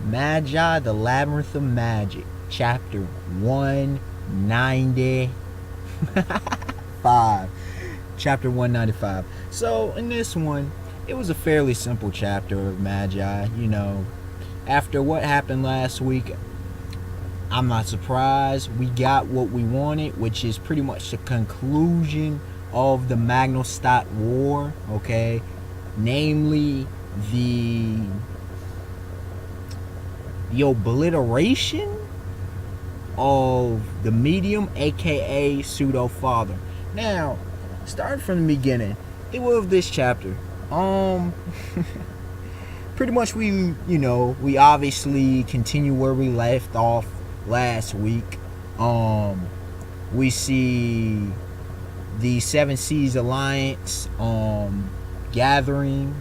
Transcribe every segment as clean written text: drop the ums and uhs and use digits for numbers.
Magi, the Labyrinth of Magic, chapter 195. Chapter 195. So, in this one, it was a fairly simple chapter of Magi. After what happened last week, I'm not surprised. We got what we wanted, which is pretty much the conclusion of the Magnostat War, okay? Namely, the obliteration of the medium, aka pseudo father. Now, starting from the beginning, it was this chapter. Pretty much we obviously continue where we left off last week. We see the Seven Seas Alliance gathering.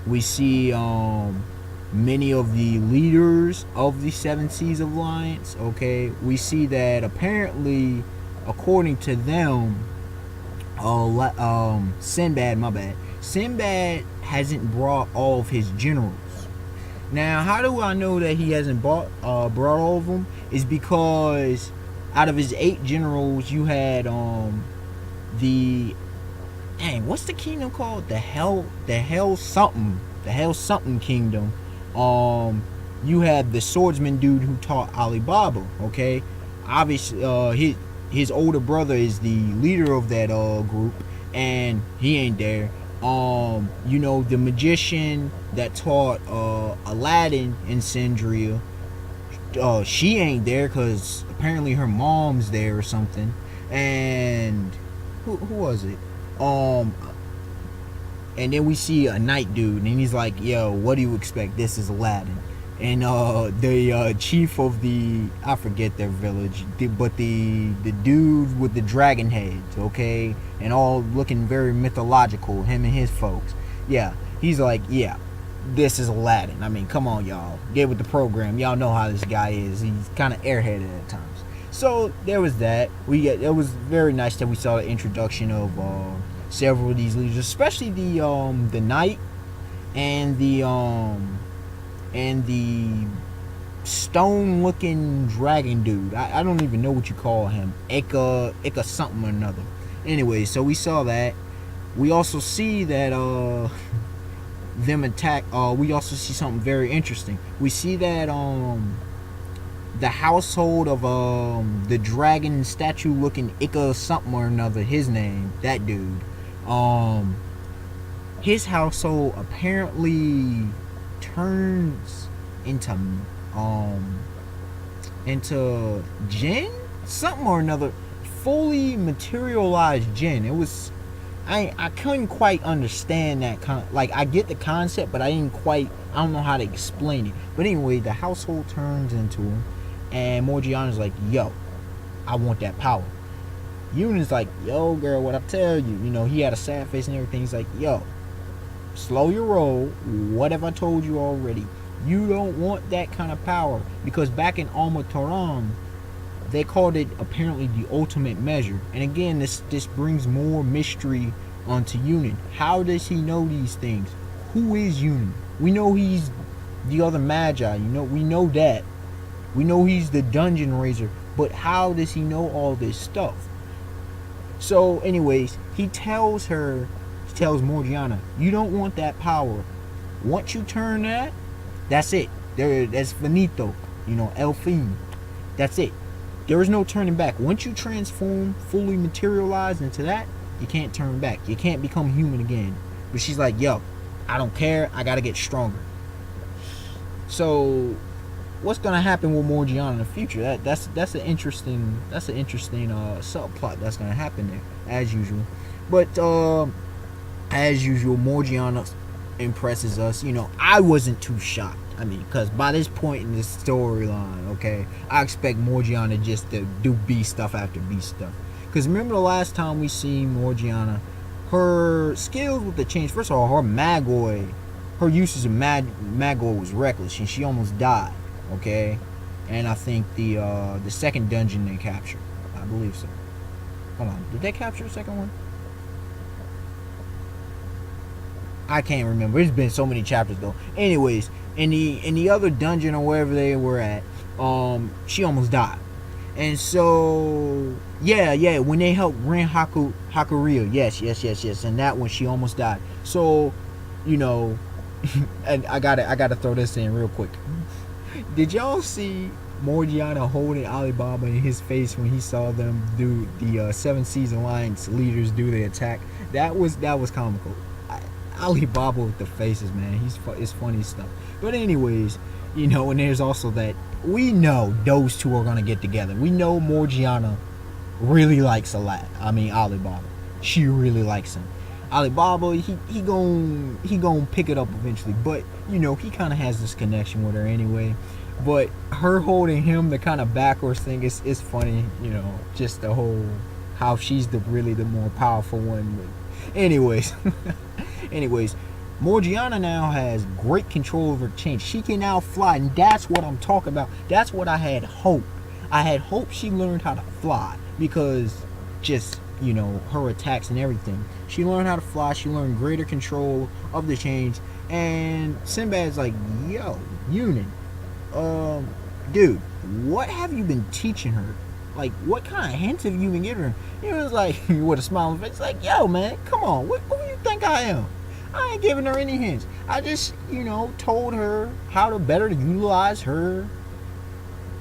We see many of the leaders of the Seven Seas Alliance. Okay, we see that apparently, according to them, Sinbad hasn't brought all of his generals. Now, how do I know that he hasn't brought all of them? Is because out of his 8 generals, you had what's the kingdom called? The hell something kingdom. You had the swordsman dude who taught Alibaba. Okay, obviously, his older brother is the leader of that group, and he ain't there. The magician that taught Aladdin in Sindria, she ain't there because apparently her mom's there or something. And who was it? And then we see a night dude, and he's like, "Yo, what do you expect? This is Aladdin." And the chief of I forget their village, but the dude with the dragon heads, okay, and all looking very mythological, him and his folks. Yeah, he's like, "Yeah, this is Aladdin." I mean, come on, y'all, get with the program. Y'all know how this guy is. He's kind of airheaded at times. So there was that. It was very nice that we saw the introduction of several of these leaders, especially the knight and the stone-looking dragon dude. I don't even know what you call him. Ika something or another. Anyway, so we saw that. We also see that them attack. We also see something very interesting. We see that the household of the dragon statue-looking Ika something or another. His name, that dude. His household apparently turns into jinn, something or another, fully materialized jinn. It was, I couldn't quite understand that I get the concept, but I don't know how to explain it. But anyway, the household turns into him, and Morgiana's like, "Yo, I want that power." Union's like, "Yo, girl, what I tell you?" He had a sad face and everything. He's like, "Yo, slow your roll. What have I told you already? You don't want that kind of power." Because back in Almataram, they called it apparently the ultimate measure. And again, this brings more mystery onto Union. How does he know these things? Who is Union? We know he's the other Magi. We know that. We know he's the dungeon raiser. But how does he know all this stuff? So anyways, he tells Morgiana, "You don't want that power. Once you turn that, that's it. That's finito. El fin. That's it. There is no turning back. Once you transform, fully materialize into that, you can't turn back. You can't become human again." But she's like, "Yo, I don't care. I gotta get stronger." So, what's gonna happen with Morgiana in the future? That's an interesting subplot that's gonna happen there, as usual. But as usual, Morgiana impresses us. I wasn't too shocked. I mean, because by this point in this storyline, okay, I expect Morgiana just to do B stuff after B stuff. Because remember the last time we seen Morgiana, her skills with the change. First of all, her usage of Magoi was reckless, and she almost died. Okay, and I think the second dungeon they captured, I believe so. Hold on, did they capture the second one? I can't remember. It's been so many chapters though. Anyways, in the other dungeon or wherever they were at, she almost died. And so yeah, when they helped Ren Hakuria, yes, and that one she almost died. So, you know, and I gotta throw this in real quick. Did y'all see Morgiana holding Alibaba in his face when he saw them do the Seven Seas Alliance leaders do the attack? That was comical. Alibaba with the faces, man. It's funny stuff. But anyways, you know, and there's also that we know those two are gonna get together. We know Morgiana really likes Alibaba. She really likes him. Alibaba, he gon' pick it up eventually, but you know he kind of has this connection with her anyway. But her holding him, the kind of backwards thing, is funny. You know, just the whole how she's really the more powerful one. Anyways, Morgiana now has great control over change. She can now fly, and that's what I'm talking about. That's what I had hoped. I had hoped she learned how to fly because just, you know, her attacks and everything. She learned how to fly. She learned greater control of the change. And Sinbad's like, yo, Eunan, dude, what have you been teaching her? Like, what kind of hints have you been giving her? He was like, with a smile on his face, like, yo, man, come on, who do you think I am? I ain't giving her any hints. I just, you know, told her how to better utilize her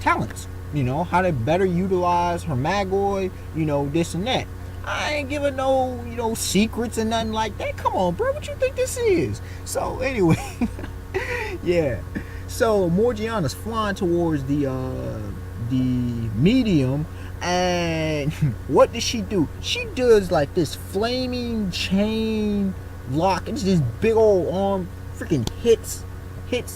talents. You know, how to better utilize her Magi, you know, this and that. I ain't giving no, you know, secrets and nothing like that. Come on, bro, what you think this is? So, anyway, yeah. So, Morgiana's flying towards the medium, and what does she do? She does like this flaming chain lock. It's this big old arm, freaking hits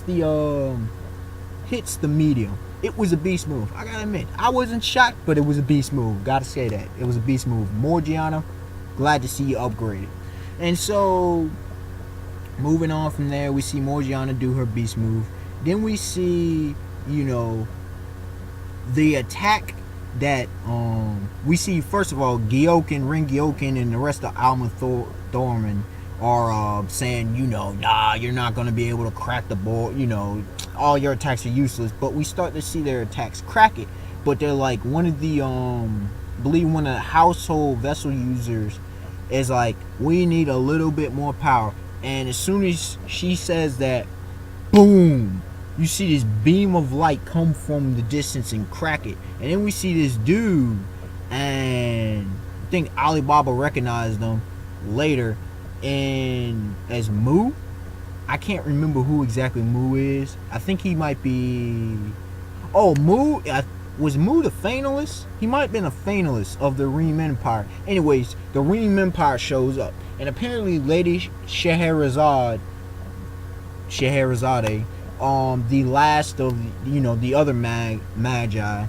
the medium. It was a beast move. I gotta admit, I wasn't shocked, but it was a beast move. Gotta say that. It was a beast move. Morgiana, glad to see you upgraded. And so, moving on from there, we see Morgiana do her beast move. Then we see, you know, the attack that we see. First of all, Ren Gyoken, and the rest of Alma Thorman are saying, you know, nah, you're not gonna be able to crack the board. You know, all your attacks are useless. But we start to see their attacks crack it. But they're like, one of the household vessel users is like, we need a little bit more power. And as soon as she says that, boom, you see this beam of light come from the distance and crack it. And then we see this dude, and I think Alibaba recognized them later and as Mu. I can't remember who exactly Mu is. I think he might be... Oh, Mu... Was Mu the finalist? He might have been a finalist of the Reem Empire. Anyways, the Reem Empire shows up. And apparently Lady Scheherazade, the last of, you know, the other Magi,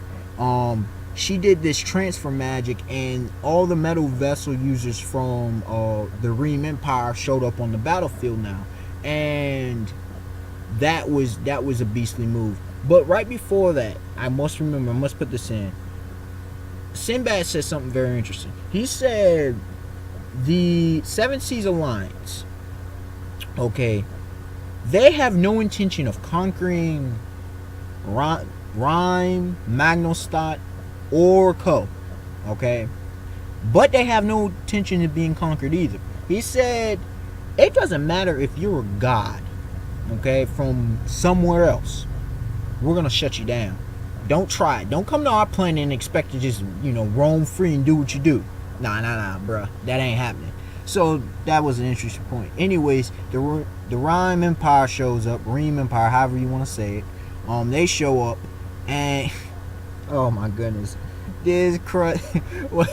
she did this transfer magic, and all the metal vessel users from the Reem Empire showed up on the battlefield now. And that was a beastly move. But right before that, I must put this in. Sinbad said something very interesting. He said the Seven Seas Alliance, okay, they have no intention of conquering Rhyme, Magnostat, or Co. Okay? But they have no intention of being conquered either. He said, it doesn't matter if you're a god, okay, from somewhere else. We're going to shut you down. Don't try it. Don't come to our planet and expect to just, you know, roam free and do what you do. Nah, bruh. That ain't happening. So, that was an interesting point. Anyways, the Rhyme Empire shows up. Reem Empire, however you want to say it. They show up, and... Oh, my goodness. This what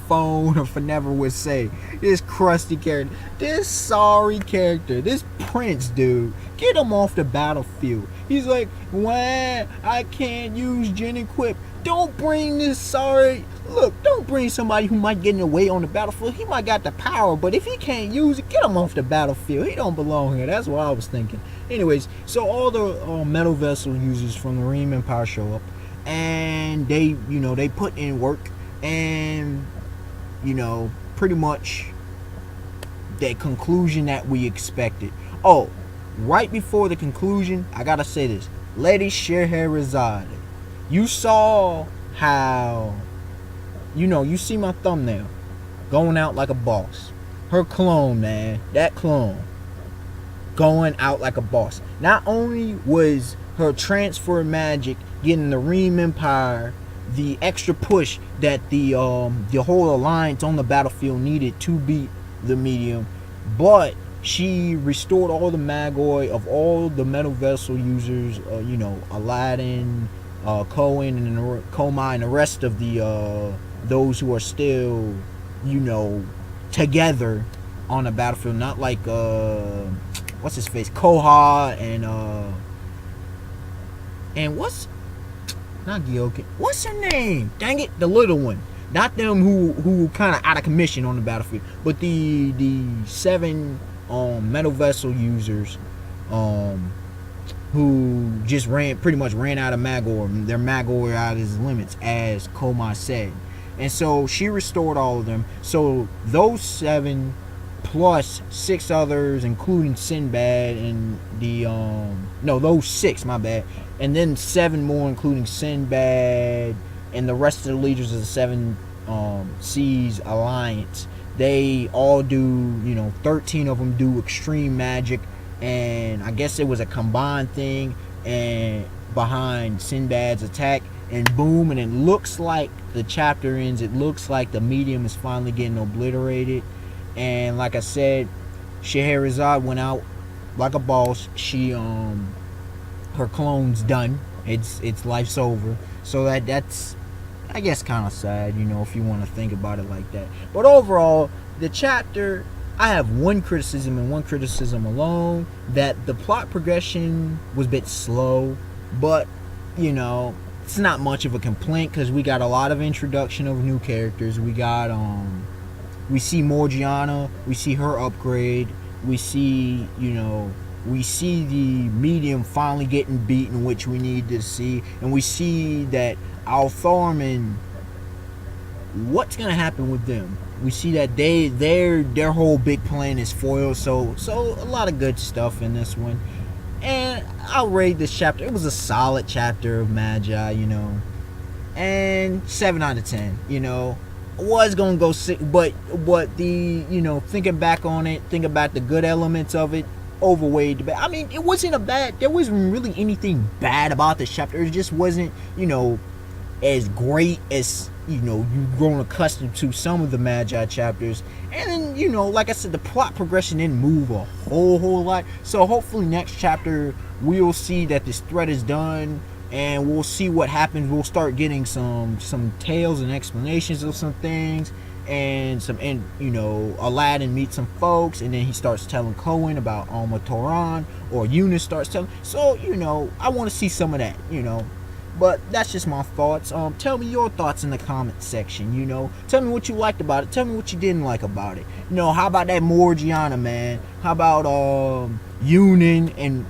Phone or Forever would say. This crusty character, this sorry character, this prince dude, get him off the battlefield. He's like, why I can't use Gen Equip. Don't bring this sorry. Look, don't bring somebody who might get in the way on the battlefield. He might got the power, but if he can't use it, get him off the battlefield. He don't belong here. That's what I was thinking. Anyways, so all the metal vessel users from the Reem Empire show up. And they, you know, they put in work, and, you know, pretty much the conclusion that we expected. Oh, right before the conclusion, I gotta say this. Lady Scheherazade, you saw how, you see my thumbnail, going out like a boss. Her clone, man, that clone, going out like a boss. Not only was her transfer magic getting the Ream Empire the extra push that the whole alliance on the battlefield needed to beat the medium, but she restored all the Magi of all the metal vessel users, Aladdin, Cohen, and Komai, and the rest of the those who are still, together on the battlefield. Not like what's his face, Koha, and what's not Gyoken, what's her name? Dang it, the little one. Not them who kind of out of commission on the battlefield, but the 7 metal vessel users who just pretty much ran out of Magor. Their Magor out of his limits, as Komai said. And so she restored all of them. So those 7 plus 6 others, including Sinbad and those 6, my bad. And then 7 more, including Sinbad and the rest of the leaders of the 7 Seas Alliance. They all do, 13 of them do extreme magic, and I guess it was a combined thing and behind Sinbad's attack, and boom, and it looks like the chapter ends. It looks like the medium is finally getting obliterated. And like I said, Scheherazade went out like a boss. She her clone's done. It's life's over. So that's, I guess, kind of sad, if you want to think about it like that. But overall, the chapter, I have one criticism and one criticism alone, that the plot progression was a bit slow, but it's not much of a complaint because we got a lot of introduction of new characters. We got we see Morgiana, we see her upgrade, we see we see the medium finally getting beaten, which we need to see, and we see that Althorman, what's gonna happen with them? We see that their whole big plan is foiled. So a lot of good stuff in this one, and I'll rate this chapter. It was a solid chapter of Magi, and 7 out of 10. Was gonna go 6, but the thinking back on it, think about the good elements of it, overweighed the bad. I mean, it wasn't there wasn't really anything bad about this chapter. It just wasn't as great as you've grown accustomed to some of the Magi chapters. And then like I said, the plot progression didn't move a whole lot. So hopefully next chapter we'll see that this threat is done, and we'll see what happens. We'll start getting some tales and explanations of some things, and Aladdin meets some folks, and then he starts telling Cohen about Alma Toran, or Eunice starts telling. So I want to see some of that. But that's just my thoughts. Tell me your thoughts in the comment section. Tell me what you liked about it. Tell me what you didn't like about it. How about that Morgiana, man? How about Yunin? And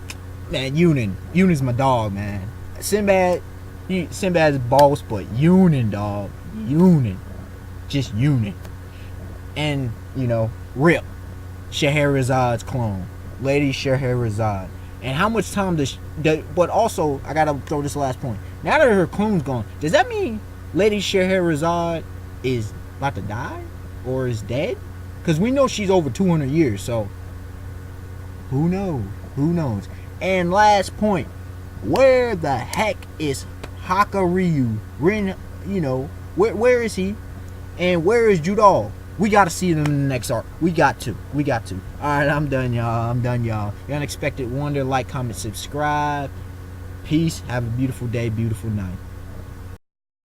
man, Yunin's my dog, man. Sinbad's boss, but Yunin, dog. Yunin. Just Yunin. And R.I.P. Scheherazade's clone, Lady Scheherazade. And how much time but also, I gotta throw this last point. Now that her clone's gone, does that mean Lady Scheherazade is about to die? Or is dead? Because we know she's over 200 years, so who knows? And last point, where the heck is Hakuryu? Where is he? And where is Judal? We got to see them in the next arc. We got to. Alright, I'm done, y'all. The Unexpected Wonder. Like, comment, subscribe. Peace. Have a beautiful day, beautiful night.